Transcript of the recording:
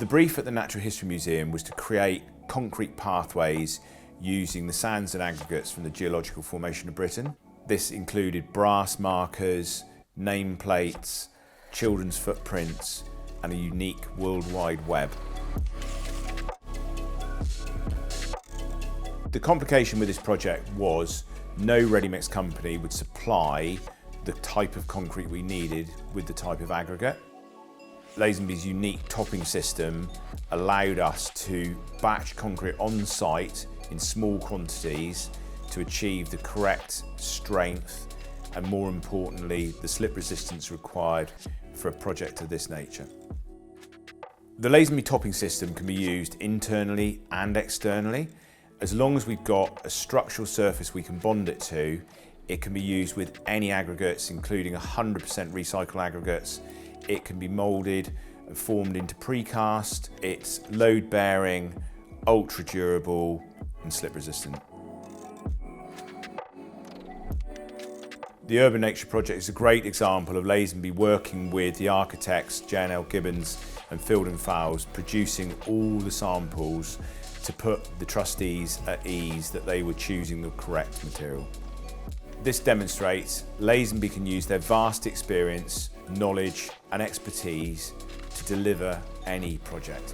The brief at the Natural History Museum was to create concrete pathways using the sands and aggregates from the geological formation of Britain. This included brass markers, nameplates, children's footprints, and a unique worldwide web. The complication with this project was no ready-mix company would supply the type of concrete we needed with the type of aggregate. Lazenby's unique topping system allowed us to batch concrete on site in small quantities to achieve the correct strength and, more importantly, the slip resistance required for a project of this nature. The Lazenby topping system can be used internally and externally. As long as we've got a structural surface we can bond it to, it can be used with any aggregates, including 100% recycled aggregates. It can be moulded and formed into precast. It's load bearing, ultra durable and slip resistant. The Urban Nature Project is a great example of Lazenby working with the architects J&L Gibbons and Field and Fowles, producing all the samples to put the trustees at ease that they were choosing the correct material. This demonstrates Lazenby can use their vast experience, knowledge and expertise to deliver any project.